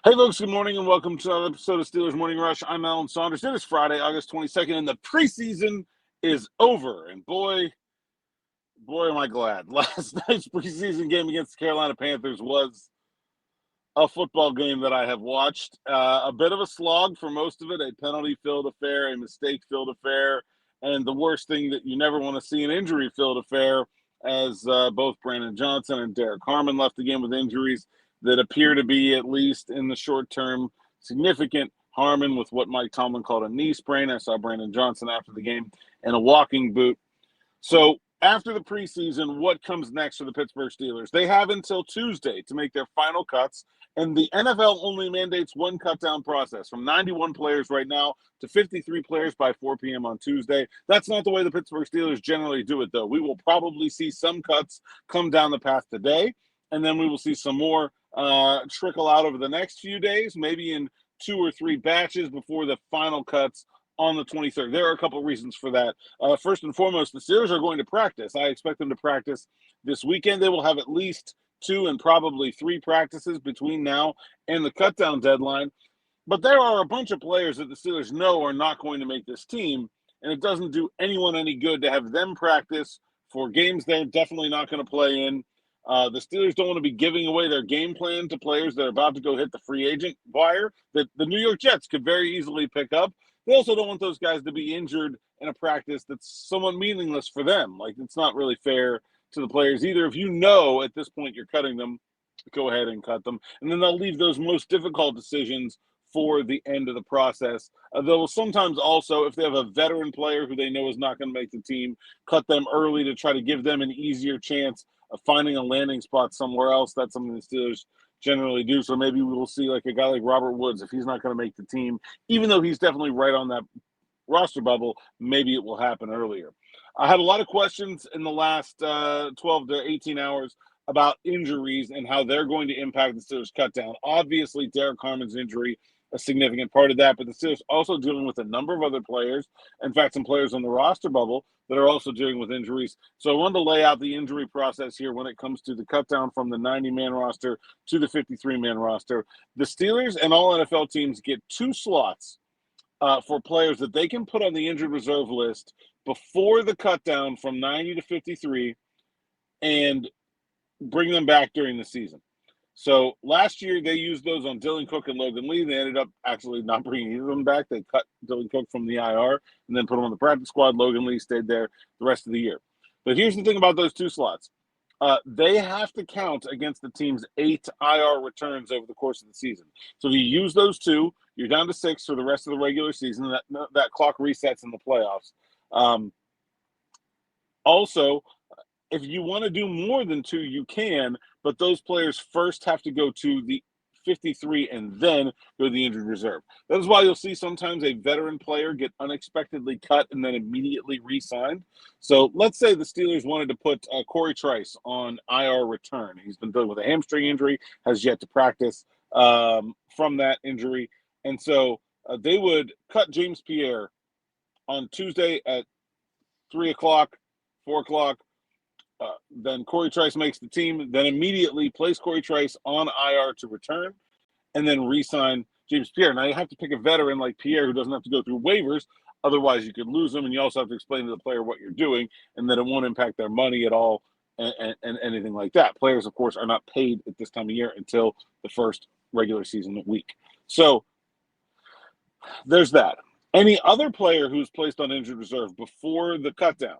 Hey, folks, good morning and welcome to another episode of Steelers Morning Rush. I'm Alan Saunders. It is Friday, August 22nd, and the preseason is over. And boy, am I glad. Last night's preseason game against the Carolina Panthers was a football game that I have watched. A bit of a slog for most of it, a penalty-filled affair, a mistake-filled affair, and the worst thing that you never want to see, an injury-filled affair, as both Brandon Johnson and Derrick Harmon left the game with injuries that appear to be, at least in the short term, significant. Harmon with what Mike Tomlin called a knee sprain. I saw Brandon Johnson after the game in a walking boot. So after the preseason, what comes next for the Pittsburgh Steelers? They have until Tuesday to make their final cuts, and the NFL only mandates one cut-down process from 91 players right now to 53 players by 4 p.m. on Tuesday. That's not the way the Pittsburgh Steelers generally do it, though. We will probably see some cuts come down the path today, and then we will see some more trickle out over the next few days, maybe in 2 or 3 batches before the final cuts on the 23rd. There are a couple of reasons for that. First and foremost, the Steelers are going to practice. I expect them to practice this weekend. They will have at least 2 and probably 3 practices between now and the cutdown deadline. But there are a bunch of players that the Steelers know are not going to make this team, and it doesn't do anyone any good to have them practice for games they're definitely not going to play in. The Steelers don't want to be giving away their game plan to players that are about to go hit the free agent wire that the New York Jets could very easily pick up. They also don't want those guys to be injured in a practice that's somewhat meaningless for them. Like, it's not really fair to the players either. If you know at this point you're cutting them, go ahead and cut them. And then they'll leave those most difficult decisions for the end of the process. They'll sometimes also, if they have a veteran player who they know is not going to make the team, cut them early to try to give them an easier chance of finding a landing spot somewhere else. That's something the Steelers generally do. So maybe we will see like a guy like Robert Woods, if he's not going to make the team, even though he's definitely right on that roster bubble, maybe it will happen earlier. I had a lot of questions in the last 12 to 18 hours about injuries and how they're going to impact the Steelers cut down. Obviously, Derrick Harmon's injury, a significant part of that, but the Steelers also dealing with a number of other players. In fact, some players on the roster bubble that are also dealing with injuries. So I wanted to lay out the injury process here when it comes to the cut down from the 90-man roster to the 53-man roster. The Steelers and all NFL teams get 2 slots for players that they can put on the injured reserve list before the cut down from 90 to 53 and bring them back during the season. So last year they used those on Dylan Cook and Logan Lee. They ended up actually not bringing either of them back. They cut Dylan Cook from the IR and then put him on the practice squad. Logan Lee stayed there the rest of the year. But here's the thing about those 2 slots. They have to count against the team's 8 IR returns over the course of the season. So if you use those 2, you're down to 6 for the rest of the regular season. That clock resets in the playoffs. Also, if you want to do more than 2, you can, but those players first have to go to the 53 and then go to the injured reserve. That is why you'll see sometimes a veteran player get unexpectedly cut and then immediately re-signed. So let's say the Steelers wanted to put Cory Trice on IR return. He's been dealing with a hamstring injury, has yet to practice from that injury. And so they would cut James Pierre on Tuesday at 3 o'clock, 4 o'clock. Then Cory Trice makes the team, then immediately place Cory Trice on IR to return, and then re-sign James Pierre. Now, you have to pick a veteran like Pierre who doesn't have to go through waivers. Otherwise, you could lose him, and you also have to explain to the player what you're doing and that it won't impact their money at all and anything like that. Players, of course, are not paid at this time of year until the first regular season week. So there's that. Any other player who's placed on injured reserve before the cutdown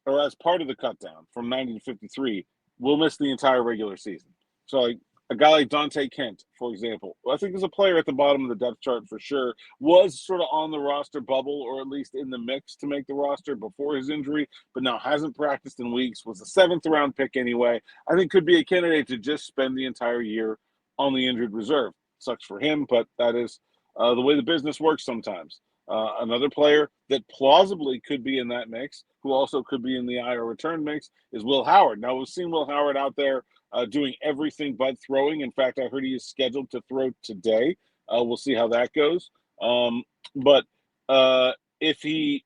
or as part of the cutdown from 90 to 53 will miss the entire regular season. So like a guy like Dante Kent, for example, I think there's a player at the bottom of the depth chart for sure, was sort of on the roster bubble or at least in the mix to make the roster before his injury, but now hasn't practiced in weeks, was a 7th-round pick anyway. I think could be a candidate to just spend the entire year on the injured reserve. Sucks for him, but that is the way the business works sometimes. Another player that plausibly could be in that mix, who also could be in the IR return mix, is Will Howard. Now, we've seen Will Howard out there doing everything but throwing. In fact, I heard he is scheduled to throw today. We'll see how that goes. But if he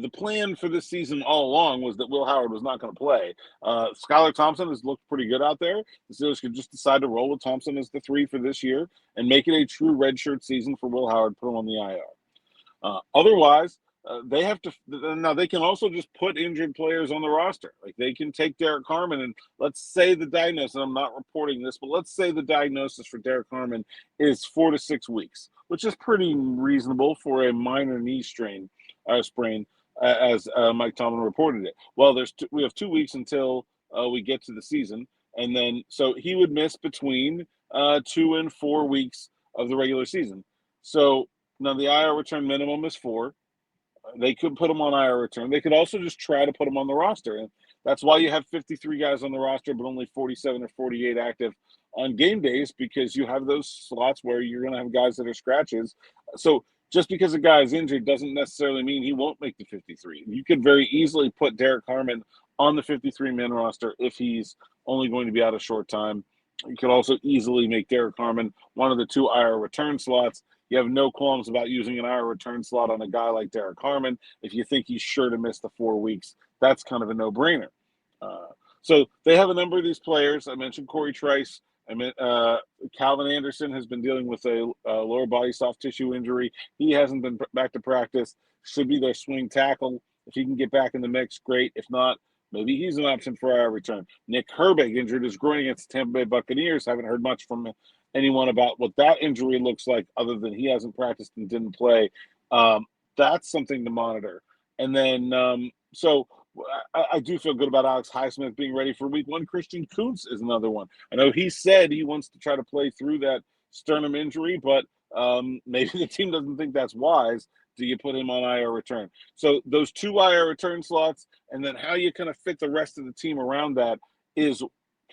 the plan for this season all along was that Will Howard was not going to play. Skylar Thompson has looked pretty good out there. The Steelers could just decide to roll with Thompson as the 3 for this year and make it a true redshirt season for Will Howard, put him on the IR. Otherwise, they have to – now they can also just put injured players on the roster. Like they can take Derrick Harmon and let's say the diagnosis – and I'm not reporting this, but let's say the diagnosis for Derrick Harmon is 4 to 6 weeks, which is pretty reasonable for a minor knee sprain, as Mike Tomlin reported it. Well, we have 2 weeks until we get to the season, and then so he would miss between 2 and 4 weeks of the regular season. So now the IR return minimum is 4. They could put him on IR return. They could also just try to put him on the roster, and that's why you have 53 guys on the roster, but only 47 or 48 active on game days, because you have those slots where you're going to have guys that are scratches. So just because a guy is injured doesn't necessarily mean he won't make the 53. You could very easily put Derrick Harmon on the 53-man roster if he's only going to be out a short time. You could also easily make Derrick Harmon one of the 2 IR return slots. You have no qualms about using an IR return slot on a guy like Derrick Harmon. If you think he's sure to miss the 4 weeks, that's kind of a no-brainer. So they have a number of these players. I mentioned Cory Trice. Calvin Anderson has been dealing with a lower body soft tissue injury. He hasn't been back to practice. Should be their swing tackle. If he can get back in the mix, great. If not, maybe he's an option for IR return. Nick Herbig injured his groin against the Tampa Bay Buccaneers. Haven't heard much from anyone about what that injury looks like other than he hasn't practiced and didn't play. That's something to monitor. And then so I do feel good about Alex Highsmith being ready for week 1. Christian Kuntz is another one. I know he said he wants to try to play through that sternum injury, but maybe the team doesn't think that's wise. Do you put him on IR return? So those 2 IR return slots, and then how you kind of fit the rest of the team around that is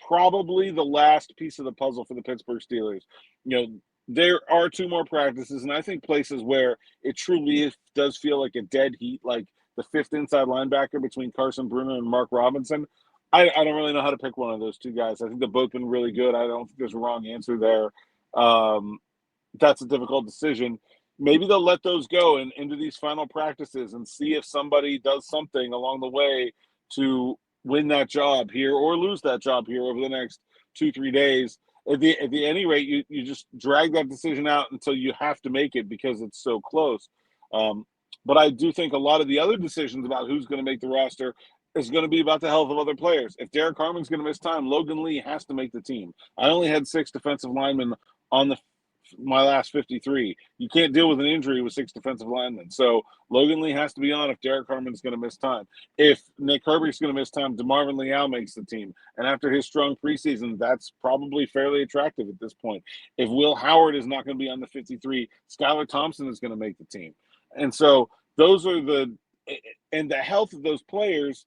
probably the last piece of the puzzle for the Pittsburgh Steelers. There are 2 more practices, and I think places where it truly does feel like a dead heat, like the 5th inside linebacker between Carson Bruno and Mark Robinson. I don't really know how to pick one of those 2 guys. I think they've both been really good. I don't think there's a wrong answer there. That's a difficult decision. Maybe they'll let those go into these final practices and see if somebody does something along the way to win that job here or lose that job here over the next 2-3 days. At any rate, you just drag that decision out until you have to make it because it's so close. But I do think a lot of the other decisions about who's going to make the roster is going to be about the health of other players. If Derrick Harmon's going to miss time, Logan Lee has to make the team. I only had 6 defensive linemen on my last 53. You can't deal with an injury with 6 defensive linemen. So Logan Lee has to be on if Derrick Harmon's going to miss time. If Nick Herbig's going to miss time, DeMarvin Leal makes the team. And after his strong preseason, that's probably fairly attractive at this point. If Will Howard is not going to be on the 53, Skylar Thompson is going to make the team. And so those are and the health of those players,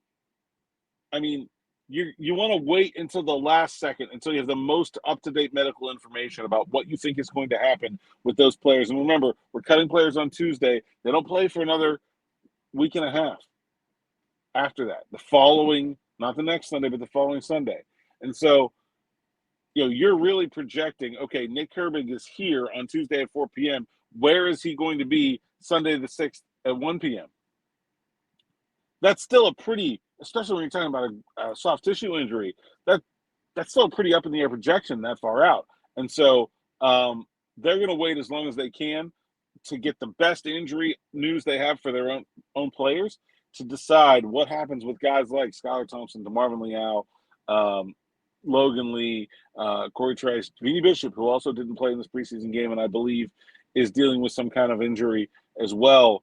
I mean, you want to wait until the last second, until you have the most up-to-date medical information about what you think is going to happen with those players. And remember, we're cutting players on Tuesday. They don't play for another week and a half after that. The following, not the next Sunday, but the following Sunday. And so, you're really projecting, okay, Nick Herbig is here on Tuesday at 4 p.m. Where is he going to be Sunday the 6th at 1 p.m.? That's still a pretty, especially when you're talking about a soft tissue injury, that's still a pretty up-in-the-air projection that far out. And so they're going to wait as long as they can to get the best injury news they have for their own players to decide what happens with guys like Skylar Thompson, DeMarvin Leal, Logan Lee, Cory Trice, Beanie Bishop, who also didn't play in this preseason game and I believe is dealing with some kind of injury as well.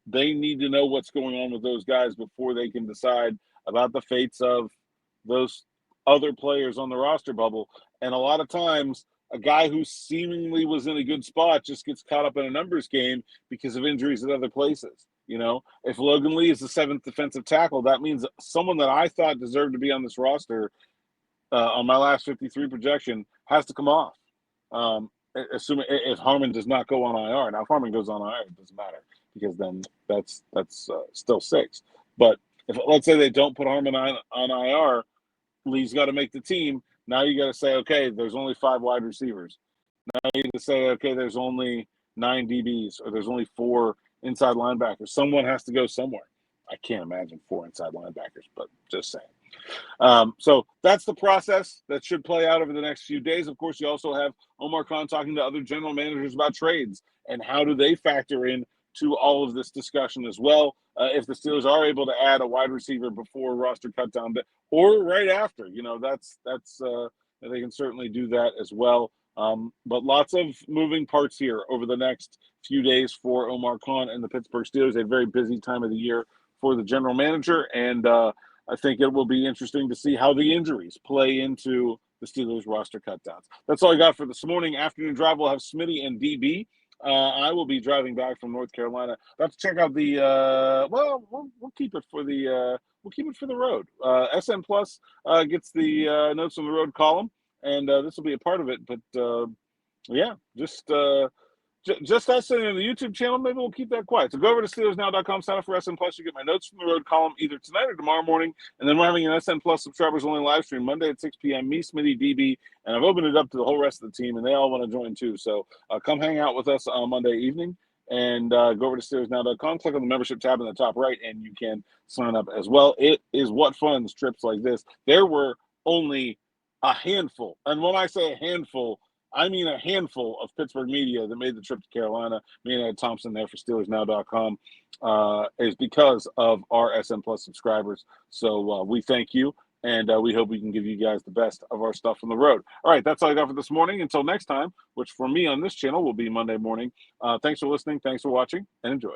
They need to know what's going on with those guys before they can decide about the fates of those other players on the roster bubble. And a lot of times, a guy who seemingly was in a good spot just gets caught up in a numbers game because of injuries at other places. If Logan Lee is the 7th defensive tackle, that means someone that I thought deserved to be on this roster on my last 53 projection has to come off. Assuming if Harmon does not go on IR. Now, if Harmon goes on IR, it doesn't matter because then that's still 6. But if let's say they don't put Harmon on IR, Lee's got to make the team. Now you got to say, okay, there's only 5 wide receivers. Now you need to say, okay, there's only 9 DBs or there's only 4 inside linebackers. Someone has to go somewhere. I can't imagine 4 inside linebackers, but just saying. So that's the process that should play out over the next few days. Of course, you also have Omar Khan talking to other general managers about trades and how do they factor in to all of this discussion as well. If the Steelers are able to add a wide receiver before roster cutdown or right after, that's they can certainly do that as well. But lots of moving parts here over the next few days for Omar Khan and the Pittsburgh Steelers. A very busy time of the year for the general manager, and I think it will be interesting to see how the injuries play into the Steelers roster cutdowns. That's all I got for this morning. Afternoon drive, we'll have Smitty and DB. I will be driving back from North Carolina. About to check out the we'll keep it for the road. SN Plus gets the Notes on the Road column, and this will be a part of it. But just us sitting on the YouTube channel, maybe we'll keep that quiet. So go over to SteelersNow.com, sign up for SN Plus. You get my Notes from the Road column either tonight or tomorrow morning. And then we're having an SN Plus subscribers only live stream Monday at 6 p.m. Me, Smitty, DB, and I've opened it up to the whole rest of the team, and they all want to join too. So come hang out with us on Monday evening and go over to SteelersNow.com, click on the membership tab in the top right, and you can sign up as well. It is what fun trips like this. There were only a handful, and when I say a handful, I mean a handful of Pittsburgh media that made the trip to Carolina. Me and Ed Thompson there for SteelersNow.com is because of our SN Plus subscribers. So we thank you, and we hope we can give you guys the best of our stuff on the road. All right, that's all I got for this morning. Until next time, which for me on this channel will be Monday morning. Thanks for listening. Thanks for watching, and enjoy.